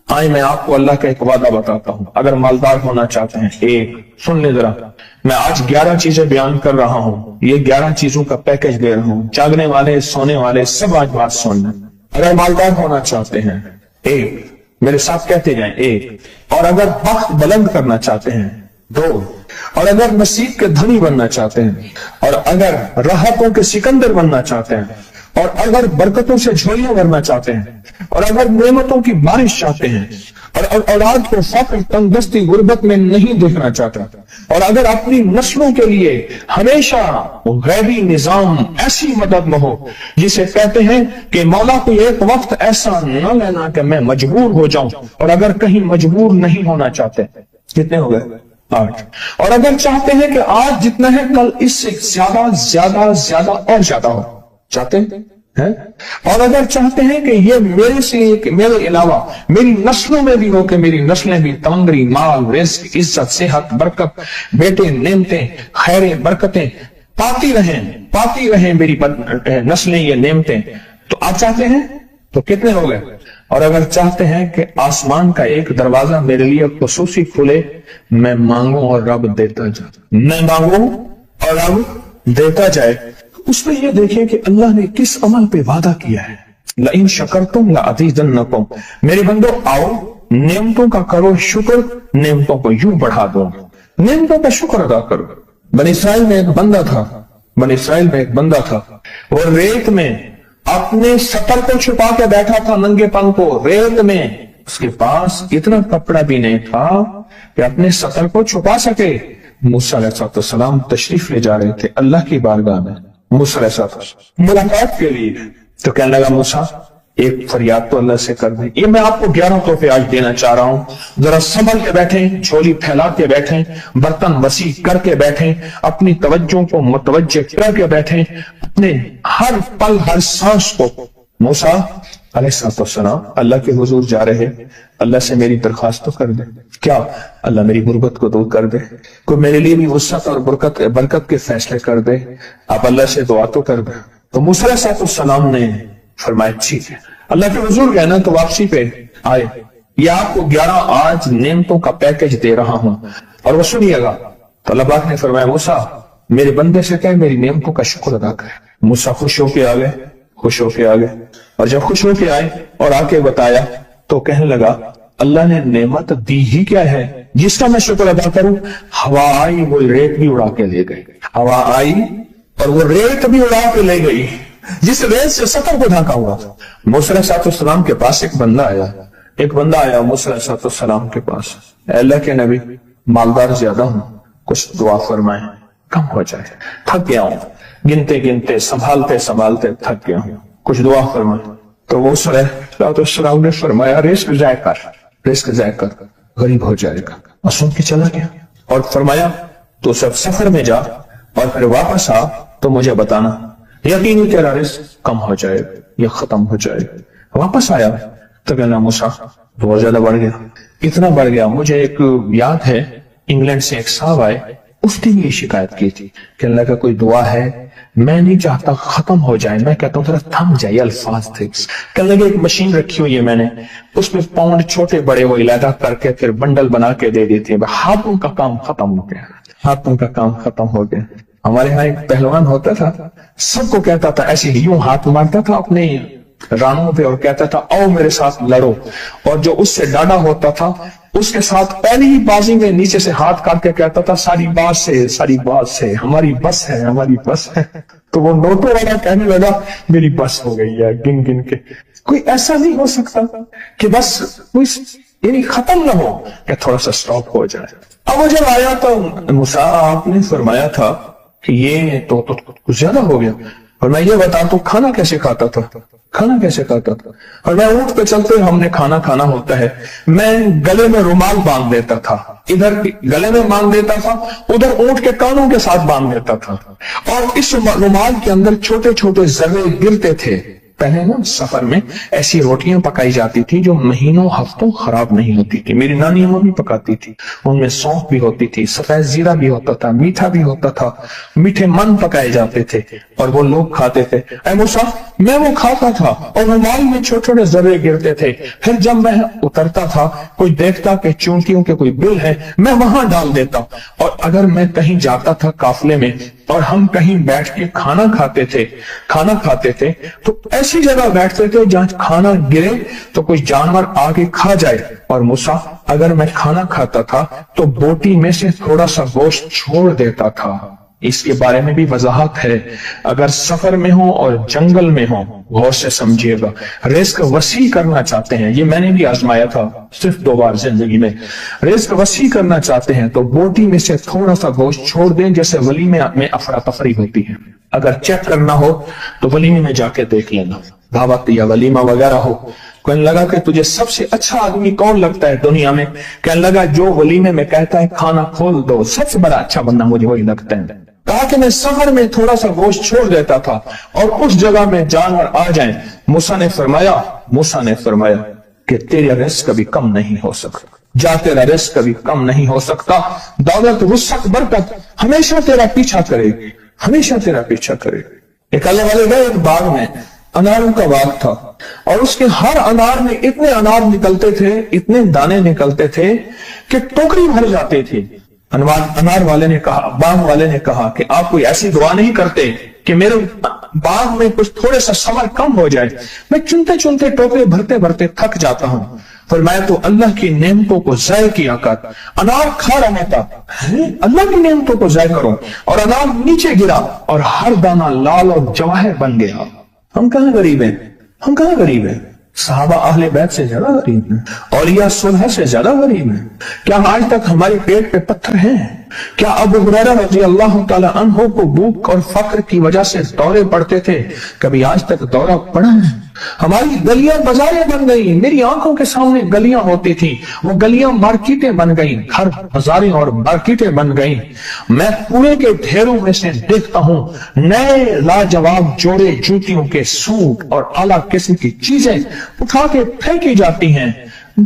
آئے میں آپ کو اللہ کا ایک وعدہ بتاتا ہوں، اگر مالدار ہونا چاہتے ہیں، ایک سن لے ذرا، میں آج 11 چیزیں بیان کر رہا ہوں، یہ 11 چیزوں کا پیکج دے رہا ہوں، جاگنے والے سونے والے سب آج بات سن لیں۔ اگر مالدار ہونا چاہتے ہیں، ایک، میرے ساتھ کہتے جائیں، ایک، اور اگر وقت بلند کرنا چاہتے ہیں، دو، اور اگر نصیب کے دھنی بننا چاہتے ہیں، اور اگر راحتوں کے سکندر بننا چاہتے ہیں، اور اگر برکتوں سے جھولیاں بھرنا چاہتے ہیں، اور اگر نعمتوں کی بارش چاہتے ہیں، اور اولاد کو فقر، تنگدستی، غربت میں نہیں دیکھنا چاہتا، اور اگر اپنی نسلوں کے لیے ہمیشہ غیبی نظام ایسی مدد میں ہو جسے کہتے ہیں کہ مولا کو ایک وقت ایسا نہ لینا کہ میں مجبور ہو جاؤں، اور اگر کہیں مجبور نہیں ہونا چاہتے، کتنے ہو گئے؟ 8۔ اور اگر چاہتے ہیں کہ آج جتنا ہے کل اس سے زیادہ زیادہ زیادہ اور زیادہ ہو، چاہتے ہیں؟ اور اگر چاہتے ہیں کہ یہ میرے سے، میرے علاوہ میری نسلوں میں بھی ہو، کہ میری نسلیں بھی تمنگری، مال، رزق، عزت، صحت، برکت، بیٹے، نعمتیں، خیریں، برکتیں پاتی رہیں میری نسلیں یہ نعمتیں، تو آپ چاہتے ہیں تو کتنے ہو گئے؟ اور اگر چاہتے ہیں کہ آسمان کا ایک دروازہ میرے لیے خصوصی کھلے، میں مانگوں اور رب دیتا جائے، میں مانگوں اور رب دیتا جائے، اس میں یہ دیکھیں کہ اللہ نے کس عمل پہ وعدہ کیا ہے۔ لئن شکرتم لأزیدنکم، میرے بندو آؤ نعمتوں کا کرو شکر، نعمتوں کو یوں بڑھا دو، نعمتوں کا شکر ادا کرو۔ بنی اسرائیل میں ایک بندہ تھا، وہ ریت میں اپنے سطر کو چھپا کے بیٹھا تھا، ننگے پن کو ریت میں، اس کے پاس اتنا کپڑا بھی نہیں تھا کہ اپنے سطر کو چھپا سکے۔ موسیٰ علیہ السلام تشریف لے جا رہے تھے اللہ کی بارگاہ میں، موسیٰ علیہ السلام ملاقات کے لیے، تو کہنے لگا موسیٰ ایک فریاد تو اللہ سے کر دیں۔ یہ میں آپ کو 11 تحفے آج دینا چاہ رہا ہوں، ذرا سنبھل کے بیٹھیں، جھولی پھیلا کے بیٹھیں، برتن وسیع کر کے بیٹھیں، اپنی توجہ کو متوجہ کر کے بیٹھیں، اپنے ہر پل ہر سانس کو۔ موسیٰ علیہ السلام اللہ کے حضور جا رہے، اللہ سے میری درخواست تو کر دے، کیا اللہ میری غربت کو دور کر دے، کوئی میرے لیے بھی وسعت اور برکت کے فیصلے کر دے، آپ اللہ سے دعا تو کر دیں۔ تو موسیٰ علیہ السلام نے فرمایا ٹھیک ہے، اللہ کے حضور گئے نا تو واپسی پہ آئے، یہ آپ کو 11 آج نعمتوں کا پیکج دے رہا ہوں، اور وہ سنیے گا۔ تو اللہ پاک نے فرمایا موسیٰ میرے بندے سے کہے میری نعمتوں کا شکر ادا کرے۔ موسیٰ خوش ہو کے آ گئے، اور جب خوش ہو کے آئے اور آ کے بتایا تو کہنے لگا اللہ نے نعمت دی ہی کیا ہے جس کا میں شکر ادا کروں؟ ہوا آئی وہ ریت بھی اڑا کے لے گئی، ہوا آئی اور وہ ریت بھی اڑا کے لے گئی جس ریت سے سطر کو ڈھانکا ہوا۔ موسیٰ علیہ السلام کے پاس ایک بندہ آیا موسیٰ علیہ السلام کے پاس، اے اللہ کے نبی مالدار زیادہ ہوں، کچھ دعا فرمائیں کم ہو جائے، تھک گیا ہوں، گنتے سنبھالتے تھک گیا ہوں، کچھ دعا فرمائیں۔ تو موسیٰ علیہ السلام نے فرمایا رزق ضائع کر، غریب ہو جائے گا، اور سن کے چلا گیا، اور فرمایا تو سب سفر میں جا اور پھر واپس آ تو مجھے بتانا، یقینی تیرا رزق کم ہو جائے یا ختم ہو جائے۔ واپس آیا تو کہنا موسیٰ بہت زیادہ بڑھ گیا، اتنا بڑھ گیا، مجھے ایک یاد ہے انگلینڈ سے ایک صاحب آئے، اس نے بھی شکایت کی تھی کہ اللہ کا کوئی دعا ہے، میں نہیں چاہتا ختم ہو جائے، میں کہتا ہوں ذرا تھم جائے، الفاظ تھے۔ کہنے لگے ایک مشین رکھی ہوئی ہے میں نے، اس میں پاؤنڈ چھوٹے بڑے وہ علیحدہ کر کے پھر بنڈل بنا کے دے دیتے ہیں، ہاتھوں کا کام ختم ہو گیا۔ ہمارے ہاں ایک پہلوان ہوتا تھا، سب کو کہتا تھا ایسے ہی یوں ہاتھ مارتا تھا اپنے رانوں پہ اور کہتا تھا آؤ میرے ساتھ لڑو، اور جو اس سے ڈاڈا ہوتا تھا اس کے ساتھ پہلی ہی بازی میں نیچے سے ہاتھ کاٹ کے کہتا تھا ساری بات سے ہماری بس ہے۔ تو وہ نوٹوں والا کہنے لگا میری بس ہو گئی ہے، گن کے کوئی ایسا نہیں ہو سکتا کہ بس یعنی ختم نہ ہو، کہ تھوڑا سا سٹاپ ہو جائے۔ اب وہ جب آیا تو موسیٰ آپ نے فرمایا تھا کہ یہ تو کچھ زیادہ ہو گیا، اور میں یہ بتا تو کھانا کیسے کھاتا تھا، اور میں اونٹ پہ چلتے ہم نے کھانا ہوتا ہے، میں گلے میں رومال باندھ دیتا تھا، ادھر گلے میں باندھ دیتا تھا، ادھر اونٹ کے کانوں کے ساتھ باندھ دیتا تھا، اور اس رومال کے اندر چھوٹے چھوٹے ذرے گرتے تھے۔ پہلے نا سفر میں ایسی روٹیاں پکائی جاتی تھی جو مہینوں ہفتوں خراب نہیں ہوتی تھی، میری نانی اماں بھی پکاتی تھی، ان میں سونف بھی ہوتی تھی، سفید زیرہ بھی ہوتا تھا، میٹھا بھی ہوتا تھا، میٹھے من پکائے جاتے تھے اور وہ لوگ کھاتے تھے۔ اے موسیٰ मैं वो खाता था और रुमाल में छोटे छोटे जर्रे गिरते थे। फिर जब मैं उतरता था, कोई देखता कि चूंटियों के कोई बिल है, मैं वहां डाल देता। और अगर मैं कहीं जाता था काफले में और हम कहीं बैठ के खाना खाते थे तो ऐसी जगह बैठते थे जहां खाना गिरे तो कोई जानवर आके खा जाए। और मूसा, अगर मैं खाना खाता था तो बोटी में से थोड़ा सा गोश्त छोड़ देता था। इसके बारे में भी वजाहत है। अगर सफर में हो और जंगल में हो, गौर से समझिएगा, रिस्क वसी करना चाहते हैं, ये मैंने भी आजमाया था सिर्फ 2 बार जिंदगी में। रिस्क वसी करना चाहते हैं तो बोटी में से थोड़ा सा गोश्त छोड़ दें, जैसे वलीमे में अफरा तफरी होती है। अगर चेक करना हो तो वलीमे में जाके देख लेना, दावत या वलीमा वगैरह हो। कहने लगा कि तुझे सबसे अच्छा आदमी कौन लगता है दुनिया में? कहने लगा जो वलीमे में कहता है खाना खोल दो, सबसे बड़ा अच्छा बंदा मुझे वही लगता है। कहा कि मैं सफर में थोड़ा सा गोश्त छोड़ देता था और उस जगह में जानवर आ जाएं। मूसा ने फरमाया कि तेरा रिस्क कभी कम नहीं हो सकता, जा तेरा रिस्क कभी कम नहीं हो सकता। दौलत, वुसअत, बरकत हमेशा तेरा पीछा करेगी, हमेशा तेरा पीछा करेगी। एक अल्लाह वाले गए एक बाग में, अनारों का बाग था और उसके हर अनार में इतने अनार निकलते थे, इतने दाने निकलते थे कि टोकरी भर जाती थी। अनार वाले ने कहा, बाग वाले ने कहा कि आप कोई ऐसी दुआ नहीं करते कि मेरे बाग में कुछ थोड़े सा समर कम हो जाए? मैं चुनते चुनते टोकरे भरते भरते थक जाता हूं। पर मैं तो अल्लाह की नेमतों को ज़ाय किया कर, अनार खा रहा था, अल्लाह की नेमतों को ज़ाय करूं, और अनार नीचे गिरा और हर दाना लाल और जवाहर बन गया। हम कहां गरीब हैं? सहाबा अहले बैत से ज्यादा गरीब हैं, औलिया सुलह से ज्यादा गरीब हैं। क्या आज तक हमारे पेट पे पत्थर हैं? क्या अबू हुरैरा रज़ी अल्लाह तआला अन्हु को भूख और फक्र की वजह से दौरे पड़ते थे? कभी आज तक दौरा पड़ा है? हमारी गलियां बाजारें बन गई, मेरी आंखों के सामने गलियां होती थी, वो गलियां मार्केटें बन गई, घर बाजारें और मार्केटें बन गई। मैं कूड़े के ढेरों में से देखता हूं नए लाजवाब जोड़े जूतियों के सूट और आला किस्म की चीजें उठा के फेंकी जाती हैं।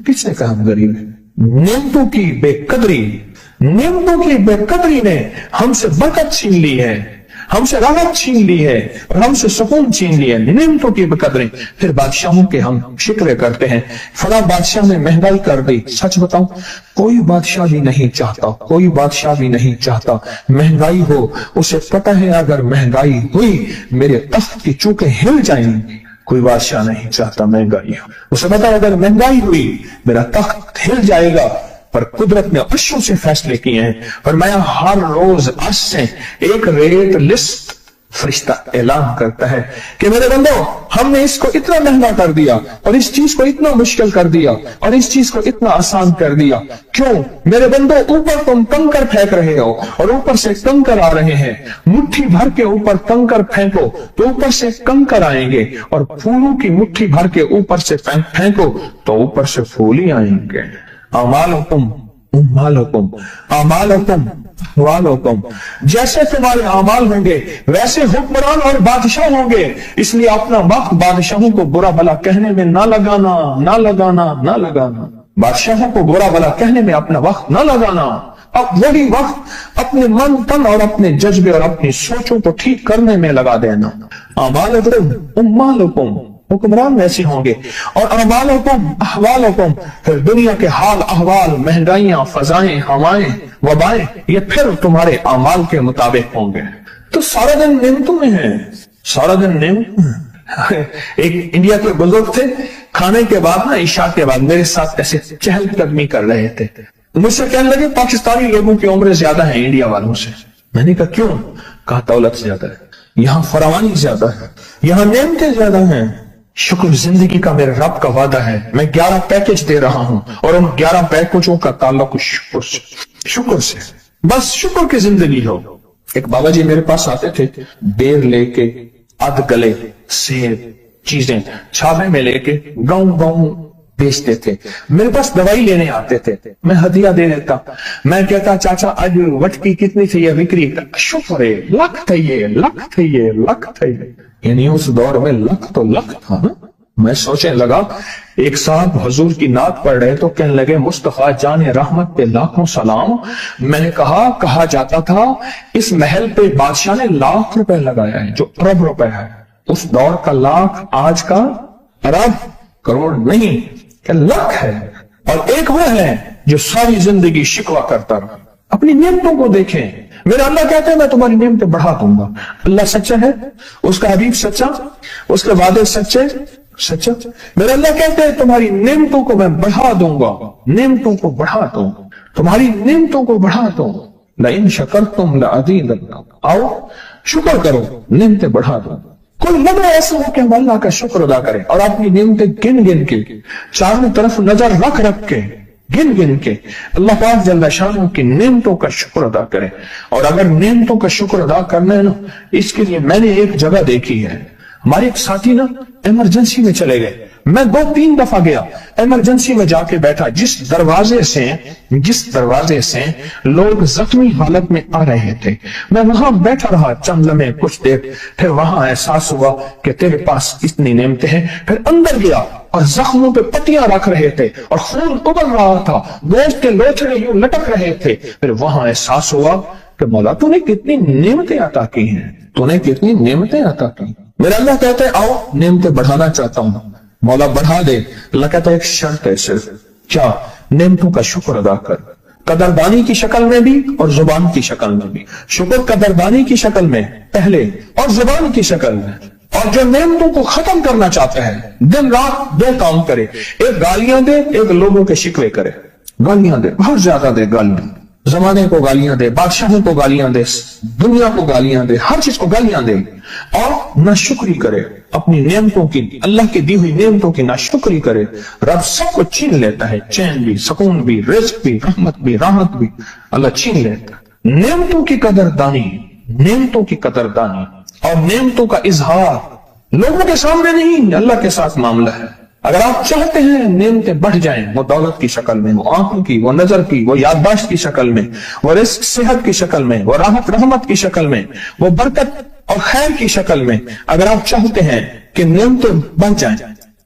किसने कहा हम गरीब हैं? नेमतों की बेकदरी ने हमसे बरकत छीन ली है, हमसे राहत छीन ली है और हमसे सुकून छीन लिया। नेमतों की बेकदरी। फिर बादशाहों के हम शिकवे करते हैं, फला बादशाह ने महंगाई कर दी। सच बताऊं, कोई बादशाह भी नहीं चाहता महंगाई हो। उसे पता है अगर महंगाई हुई मेरे तख्त की चूकें हिल जाएंगी। कोई बादशाह नहीं चाहता महंगाई हो, उसे पता है अगर महंगाई हुई मेरा तख्त हिल जाएगा। पर कुदरत ने अर्शों से फैसले किए हैं। फरमाया हर रोज अर्श से एक रेट लिस्ट फरिश्ता ऐलान करता है कि मेरे बंदो, हमने इसको इतना महंगा कर दिया और इस चीज को इतना मुश्किल कर दिया और इस चीज को इतना आसान कर दिया। क्यों मेरे बंदो? ऊपर तुम कंकर फेंक रहे हो और ऊपर से कंकर आ रहे हैं। मुट्ठी भर के ऊपर कंकर फेंको तो ऊपर से कंकर आएंगे, और फूलों की मुट्ठी भर के ऊपर से फेंको तो ऊपर से फूल ही आएंगे। अमालुकुम, जैसे तुम्हारे अमाल होंगे वैसे हुक्मरान और बादशाह होंगे। इसलिए अपना वक्त बादशाहों को बुरा भला कहने में ना लगाना। बादशाहों को बुरा भला कहने में अपना वक्त ना लगाना। अब वही वक्त अपने मन, तन और अपने जज्बे और अपनी सोचों को ठीक करने में लगा देना। अमालुकुम, हुक्मरान वैसे होंगे, और अहवालुकुम, फिर दुनिया के हाल अहवाल, महंगाइयां, फजाएं, हवाएं, वबाएं, ये फिर तुम्हारे अमाल के मुताबिक होंगे। तो सारा दिन नेमतों में है, सारा दिन नेमतों। एक इंडिया के बुजुर्ग थे, खाने के बाद ना, इशा के बाद मेरे साथ ऐसे चहलकदमी कर रहे थे। मुझसे कहने लगे पाकिस्तानी लोगों की उम्र ज्यादा है इंडिया वालों से। मैंने कहा क्यों? कहा दौलत ज्यादा है, यहाँ फरावानी ज्यादा है, यहाँ नेमतें ज्यादा हैं। शुक्र जिंदगी का मेरे रब का वादा है, मैं 11 पैकेज दे रहा हूं और उन 11 पैकेजों का ताल्लुक शुक्र से। बस शुक्र की जिंदगी हो। एक बाबा जी मेरे पास आते थे, बेर लेके, अध गले सेब चीजें छावे में लेके गाँव बेचते थे। मेरे पास दवाई लेने आते थे, मैं हदिया दे देता। मैं कहता चाचा आज वटकी कितनी थी ये बिक्री? शुक्र है, लख थे ये। यानी उस दौर में लख तो लख था ना। मैं सोचने लगा, एक साहब हुजूर की नात पढ़ रहे तो कहने लगे मुस्तफा जान रहमत पे लाखों सलाम। मैंने कहा जाता था इस महल पे बादशाह ने लाख रुपए लगाया है, जो अरब रुपए है। उस दौर का लाख आज का अरब करोड़ नहीं क्या लाख है। और एक वह है जो सारी जिंदगी शिकवा करता रहा। अपनी नियमतों को देखें। मेरा अल्लाह कहते हैं मैं तुम्हारी नियमतें बढ़ा दूंगा। अल्लाह सच्चा है, उसका हबीब सच्चा, उसके वादे सच्चे सच्चा। मेरा अल्लाह कहते हैं तुम्हारी नियमतों को मैं बढ़ा दूंगा, नियमतों को बढ़ा दूं, तुम्हारी नियमतों को बढ़ा दूं। लइन शकरतुम लअज़ीदन्नकुम, आओ शुक्र करो, नियमतें बढ़ा दो। कोई लम्हा ऐसा हो कि हम अल्लाह का शुक्र अदा करें और अपनी नियमतें गिन गिन के, चारों तरफ नजर रख रख के, गिन गिन के अल्लाह पाक जल्ल शान की नेमतों का शुक्र अदा करें। और अगर नेमतों का शुक्र अदा करना है ना, इसके लिए मैंने एक जगह देखी है। हमारे एक साथी ना इमरजेंसी में चले गए, मैं 2-3 दफा गया, इमरजेंसी में जाके बैठा। जिस दरवाजे से लोग जख्मी हालत में आ रहे थे, मैं वहां बैठा रहा चंद लम्हे, कुछ देर। फिर वहां एहसास हुआ कि तेरे पास इतनी नेमतें हैं। फिर अंदर गया और जख्मों पे पट्टियां रख रहे थे और खून उबल रहा था, गोश्त के लोथड़े यूं लटक रहे थे। फिर वहां एहसास हुआ कि मौला तूने कितनी नेमतें अता की हैं, तूने कितनी नेमतें अता की। मेरा अल्लाह कहते हैं आओ नेमतें बढ़ाना चाहता हूं, मौला बढ़ा दे। अल्लाह कहता है एक शर्त है सिर्फ, क्या? नेमतों का शुक्र अदा कर, कदरदानी की शक्ल में भी और जुबान की शक्ल में भी। शुक्र कदरदानी की शक्ल में पहले और जुबान की शक्ल में। और जो नेमतों को खत्म करना चाहता है दिन रात 2 काम करे, एक गालियां दे, एक लोगों के शिकवे करे। गालियां दे, बहुत ज्यादा दे गालियां, जमाने को गालियां दे, बादशाहों को गालियां दे, दुनिया को गालियां दे, हर चीज को गालियां दे। और नाशुक्री करे अपनी नियमतों की, अल्लाह की दी हुई नियमतों की नाशुक्री करे। रब सबको छीन लेता है, चैन भी, सुकून भी, रिज्क भी, रहमत भी, राहत भी अल्लाह छीन लेता है। नियमतों की कदरदानी, नियमतों की कदरदानी और नियमतों का इजहार लोगों के सामने नहीं, अल्लाह के साथ मामला है। अगर आप चाहते हैं नियमतें बढ़ जाएं, वो दौलत की शक्ल में, वो आंखों की, वो नजर की, वो याददाश्त की शक्ल में, वो रिस्क सेहत की शक्ल में, वो राहत रहमत की शक्ल में, वो बरकत और खैर की शक्ल में, अगर आप चाहते हैं कि नियमतें बढ़ जाएं,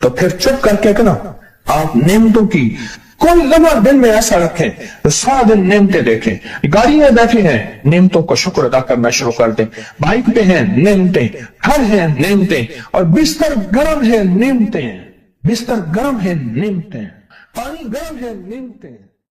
तो फिर चुप करके ना आप नियमतों की कोई लम्हा दिन में ऐसा रखें तो सारा दिन नियमतें देखें। गाड़ी में बैठे हैं, नियमतों का शुक्र अदा करना शुरू कर दें। बाइक पे हैं, नियमतें, घर है नियमतें, और बिस्तर गर्म है, नियमतें, बिस्तर गर्म है, नियमतें, पानी गर्म है, नियमतें।